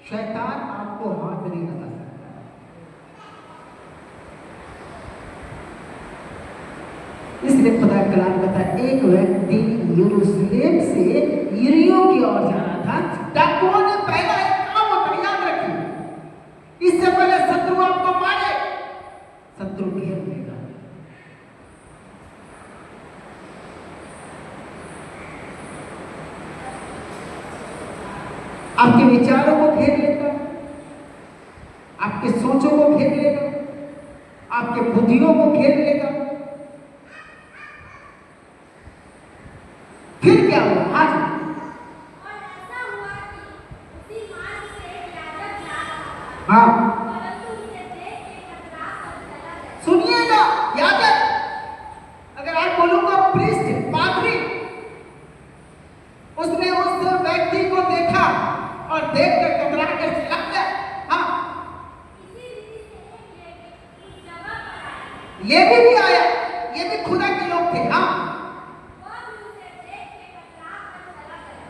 शैतान आपको हाथ नहीं लगा सकता। इसलिए खुदा कलाम कहता है, एक व्यक्ति यरूशलेम से यरीहो की ओर जा रहा था। डाकुओं ने पहला एक काम होता है, याद रखिए, इससे पहले शत्रु आपको मारे, शत्रु घेर लेगा। आपके विचारों को घेर लेगा, आपके सोचों को घेर लेगा, आपके बुद्धियों को घेर लेगा। फिर क्या हुआ? आज हाँ सुनिएगा, याजक, अगर आप बोलूंगा प्रीस्ट, पादरी, उसने उस व्यक्ति को देखा और देख कर कतरा कर चला गया। हाँ, ये भी आया, ये भी खुदा के लोग थे। हाँ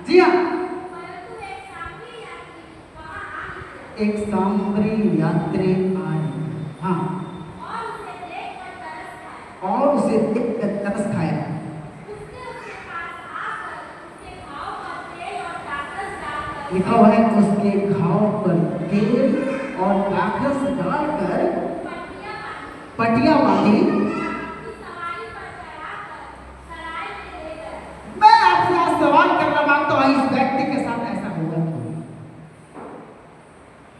जी हाँ, एक सामरी यात्री आए। हाँ, और उसे देख कर तरस खाया। लिखा हुआ है, उसके घाव पर तेल और कागज डालकर पटिया बांधी। मैं आपसे आज सवाल करना मांगता हूं, इस व्यक्ति के साथ ऐसा होगा क्यों?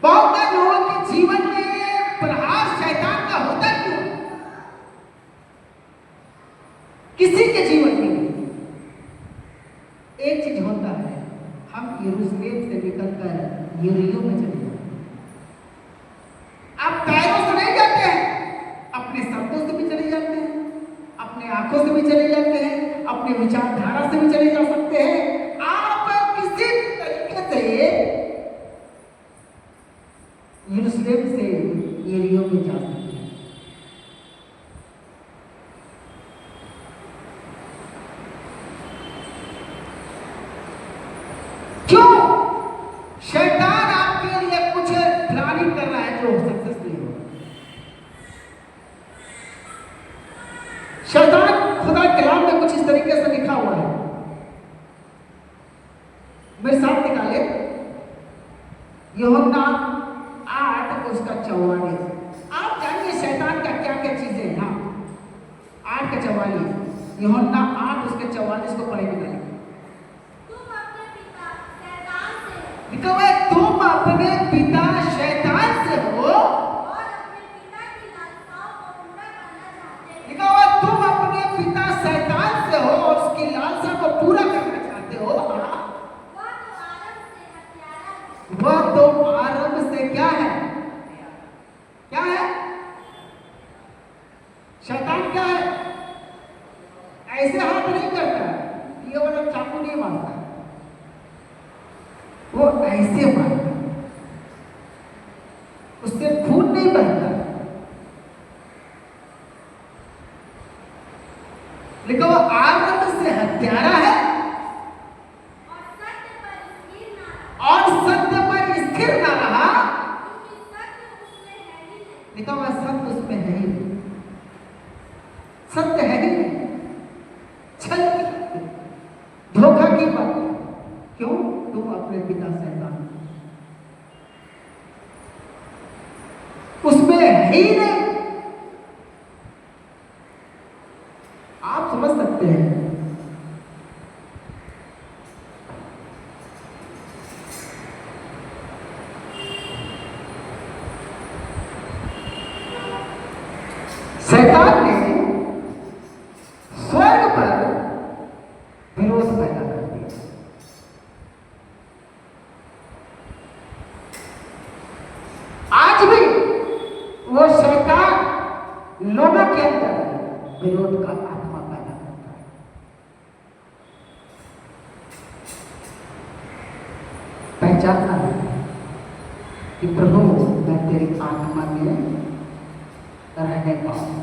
बहुत से लोगों के जीवन में प्रहार शैतान का होता क्यों? किसी के जीवन में एक चीज होता है, हम यरूशलेम से निकलकर यरीहो में चले जाते हैं। आप पैरों से नहीं जाते हैं, अपने शब्दों से भी चले जाते हैं, अपने आंखों से भी चले जाते हैं, अपने विचारधारा से भी चले जा सकते हैं। आप किसी तरीके से यरूशलेम से यरीहो में जा सकते हैं। क्यों? शैतान आपके लिए कुछ प्लानिंग कर रहा है जो सक्सेस नहीं होगा। शैतान खुदा कलाम में कुछ इस तरीके से लिखा हुआ है, मेरे साथ निकाले, यूहन्ना 8 उसका 44। आप जानिए शैतान का क्या क्या चीजें हैं। हाँ, 8 का 44, यूहन्ना 8 उसके 44 को पढ़े निकाले। लिखा हुआ है, तुम अपने पिता शैतान से हो और अपने पिता की लालसाओं को पूरा करना चाहते हो। लिखा हुआ है, तुम अपने पिता शैतान से हो और उसकी लालसा को पूरा करना चाहते हो। वह तो आरंभ से क्या है? क्या है? शैतान क्या है? ऐसे हाथ नहीं करता, ये वाला चाकू नहीं मारता, वो ऐसे मारता, उससे खून नहीं बहता। लिखा वो आरंभ से हत्यारा है और सत्य पर स्थिर ना रहा। लिखा हुआ सत्य उसमें है ही नहीं, सत्य है ही नहीं, छल की, धोखा की बात। क्यों? तुम अपने पिता शैतान, उसमें है ही नहीं। आप समझ सकते हैं, शैतान ने स्वर्ग पर विरोध पैदा कर दिया। आज भी वो शैतान लोगों के अंदर विरोध का आत्मा पैदा करता है। पहचानना है कि प्रभु मैं तेरी आत्मा में रहने पाऊं।